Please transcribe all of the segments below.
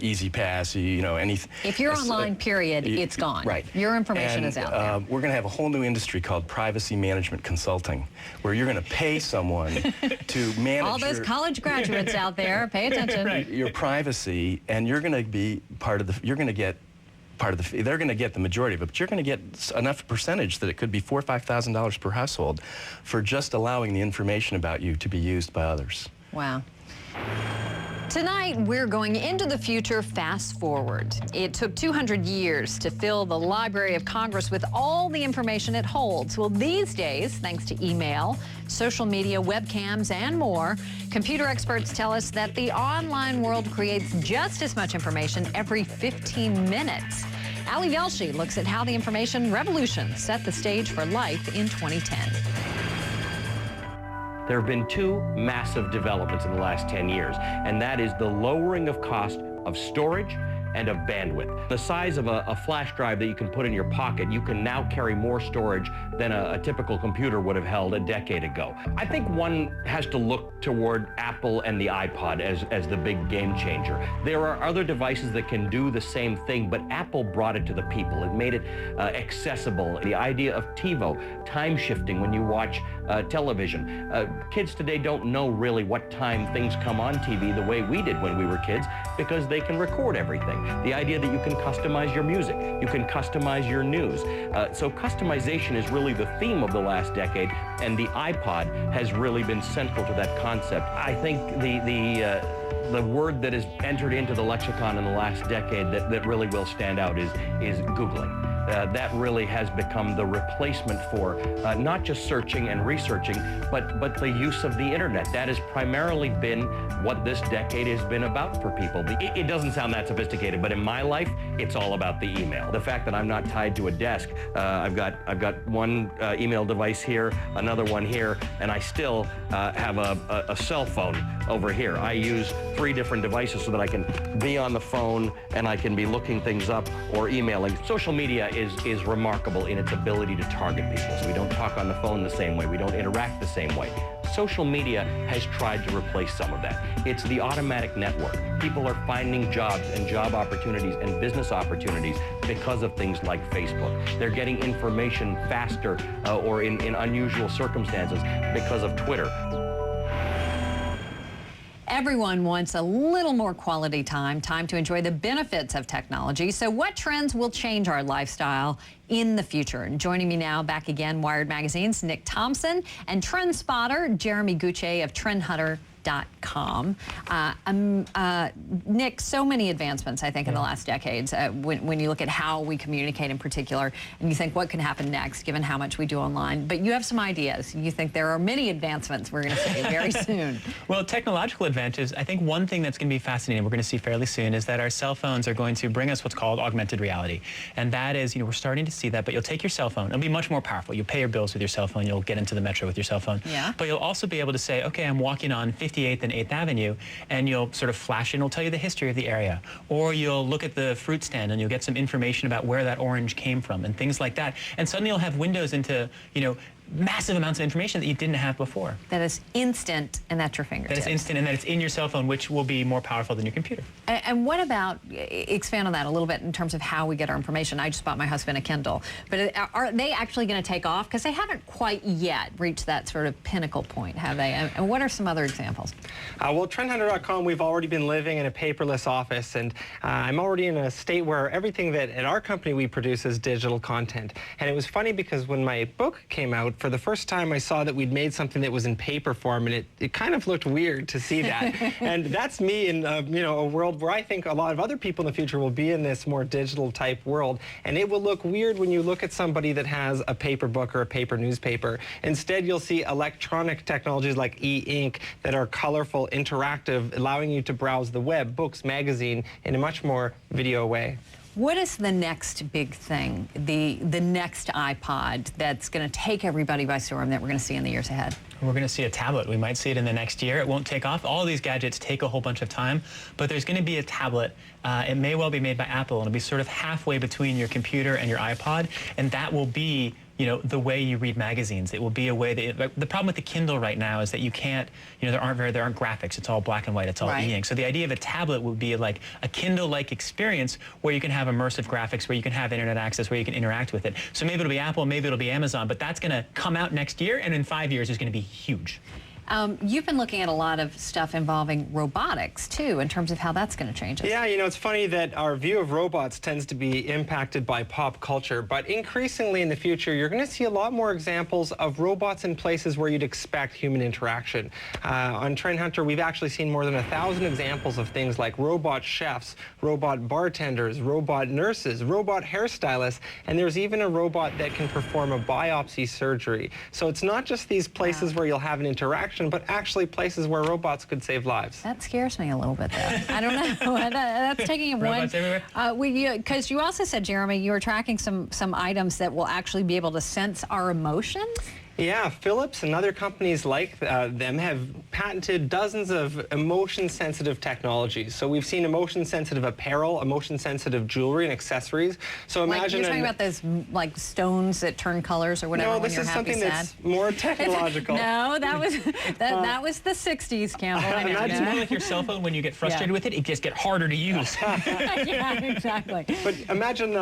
Easy Pass, you know, anything. If you're online, period, it's gone. Right. Your information is out there. We're going to have a whole new industry called privacy management consulting, where you're going to pay someone to manage all those college graduates out there, pay attention. Your privacy, and you're going to be part of the, you're going to get part of the, they're going to get the majority of it, but you're going to get enough percentage that it could be $4,000 or $5,000 per household for just allowing the information about you to be used by others. Wow. Tonight, we're going into the future fast forward. It took 200 years to fill the Library of Congress with all the information it holds. Well, these days, thanks to email, social media, webcams, and more, computer experts tell us that the online world creates just as much information every 15 minutes. Ali Velshi looks at how the information revolution set the stage for life in 2010. There have been two massive developments in the last 10 years, and that is the lowering of cost of storage and of bandwidth. The size of a flash drive that you can put in your pocket, you can now carry more storage than a typical computer would have held a decade ago. I think one has to look toward Apple and the iPod as the big game changer. There are other devices that can do the same thing, but Apple brought it to the people. It made it accessible. The idea of TiVo, time shifting when you watch television. Kids today don't know really what time things come on TV the way we did when we were kids, because they can record everything. The idea that you can customize your music, you can customize your news. So customization is really the theme of the last decade, and the iPod has really been central to that concept. I think the word that has entered into the lexicon in the last decade that really will stand out is Googling. That really has become the replacement for not just searching and researching, but the use of the internet. That has primarily been what this decade has been about for people. It doesn't sound that sophisticated, but in my life, it's all about the email. The fact that I'm not tied to a desk, I've got one email device here, another one here, and I still have a cell phone over here. I use 3 different devices so that I can be on the phone and I can be looking things up or emailing. Social media is remarkable in its ability to target people. So we don't talk on the phone the same way. We don't interact the same way. Social media has tried to replace some of that. It's the automatic network. People are finding jobs and job opportunities and business opportunities because of things like Facebook. They're getting information faster or in unusual circumstances because of Twitter. Everyone wants a little more quality time to enjoy the benefits of technology. So what trends will change our lifestyle in the future? And joining me now, back again, Wired Magazine's Nick Thompson and trend spotter Jeremy Gucce of TrendHunter.com. Nick, so many advancements, I think, in the last decades, when you look at how we communicate in particular, and you think what can happen next, given how much we do online. But you have some ideas. You think there are many advancements we're going to see very soon. Well, technological advances, I think one thing that's going to be fascinating, we're going to see fairly soon, is that our cell phones are going to bring us what's called augmented reality. And that is, we're starting to see that, but you'll take your cell phone. It'll be much more powerful. You'll pay your bills with your cell phone. You'll get into the metro with your cell phone. Yeah. But you'll also be able to say, okay, I'm walking on 58th and 8th Avenue, and you'll sort of flash it and it'll tell you the history of the area. Or you'll look at the fruit stand and you'll get some information about where that orange came from and things like that. And suddenly you'll have windows into, massive amounts of information that you didn't have before. That is instant and at your fingertips. That is instant and that it's in your cell phone, which will be more powerful than your computer. And what about, expand on that a little bit in terms of how we get our information. I just bought my husband a Kindle. But are they actually going to take off? Because they haven't quite yet reached that sort of pinnacle point, have they? And what are some other examples? Well, TrendHunter.com, we've already been living in a paperless office, and I'm already in a state where everything that at our company we produce is digital content. And it was funny because when my book came out, for the first time I saw that we'd made something that was in paper form, and it kind of looked weird to see that. And that's me in a world where I think a lot of other people in the future will be in this more digital type world, and it will look weird when you look at somebody that has a paper book or a paper newspaper. Instead, you'll see electronic technologies like e-ink that are colorful, interactive, allowing you to browse the web, books, magazine in a much more video way. What is the next big thing, the next iPod that's going to take everybody by storm that we're going to see in the years ahead? We're going to see a tablet. We might see it in the next year. It won't take off. All these gadgets take a whole bunch of time, but there's going to be a tablet. It may well be made by Apple, and it'll be sort of halfway between your computer and your iPod, and that will be the way you read magazines. It will be a way that the problem with the Kindle right now is that you can't, there aren't graphics. It's all black and white. It's all e-ink. So the idea of a tablet would be like a Kindle-like experience where you can have immersive graphics, where you can have internet access, where you can interact with it. So maybe it'll be Apple, maybe it'll be Amazon, but that's going to come out next year, and in 5 years it's going to be huge. You've been looking at a lot of stuff involving robotics, too, in terms of how that's going to change us. Yeah, it's funny that our view of robots tends to be impacted by pop culture, but increasingly in the future, you're going to see a lot more examples of robots in places where you'd expect human interaction. On Trend Hunter, we've actually seen more than 1,000 examples of things like robot chefs, robot bartenders, robot nurses, robot hairstylists, and there's even a robot that can perform a biopsy surgery. So it's not just these places where you'll have an interaction, but actually places where robots could save lives. That scares me a little bit, though. I don't know. That's taking it robots one. everywhere? Because you also said, Jeremy, you were tracking some items that will actually be able to sense our emotions. Yeah, Philips and other companies like them have patented dozens of emotion-sensitive technologies. So we've seen emotion-sensitive apparel, emotion-sensitive jewelry and accessories. So imagine you're talking about those like stones that turn colors or whatever. No, when this you're is happy, something sad. that's more technological. No, that was that was the '60s, Campbell. It's more like your cell phone. When you get frustrated with it, it just gets harder to use. Yeah, exactly. But imagine,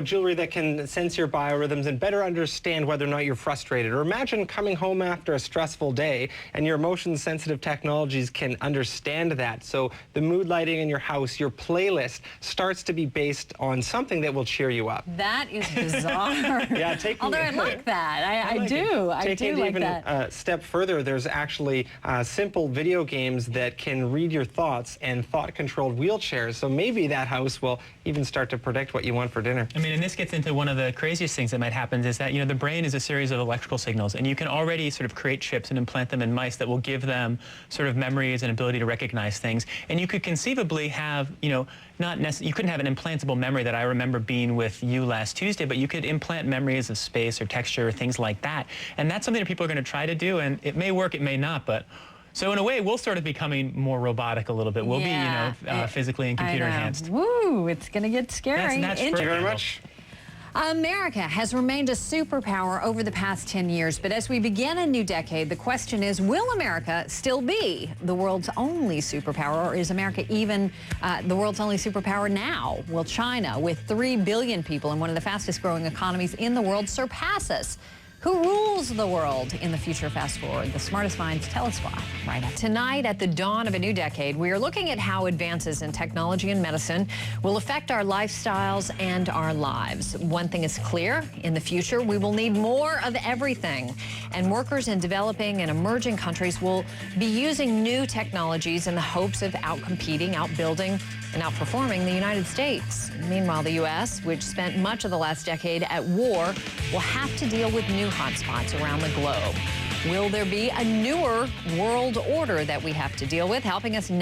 jewelry that can sense your biorhythms and better understand whether or not you're frustrated. Or imagine coming home after a stressful day and your emotion-sensitive technologies can understand that. So the mood lighting in your house, your playlist, starts to be based on something that will cheer you up. That is bizarre. Yeah, although I like that. I do. I do like that. A step further, there's actually simple video games that can read your thoughts and thought-controlled wheelchairs. So maybe that house will even start to predict what you want for dinner. I mean, and this gets into one of the craziest things that might happen is that, the brain is a series of electrical signals, and you can already sort of create chips and implant them in mice that will give them sort of memories and ability to recognize things. And you could conceivably have, you couldn't have an implantable memory that I remember being with you last Tuesday, but you could implant memories of space or texture or things like that. And that's something that people are going to try to do, and it may work, it may not, but so in a way, we'll sort of becoming more robotic a little bit. We'll be, physically and computer enhanced. Woo, it's going to get scary. That's Thank you very much. America has remained a superpower over the past 10 years, but as we begin a new decade, the question is, will America still be the world's only superpower, or is America even the world's only superpower now? Will China, with 3 billion people and one of the fastest growing economies in the world, surpass us? Who rules the world in the future fast forward? The smartest minds tell us why right now. Tonight, at the dawn of a new decade, we are looking at how advances in technology and medicine will affect our lifestyles and our lives. One thing is clear, in the future, we will need more of everything. And workers in developing and emerging countries will be using new technologies in the hopes of outcompeting, outbuilding, and outperforming the United States. Meanwhile, the U.S., which spent much of the last decade at war, will have to deal with new hotspots around the globe. Will there be a newer world order that we have to deal with? Helping us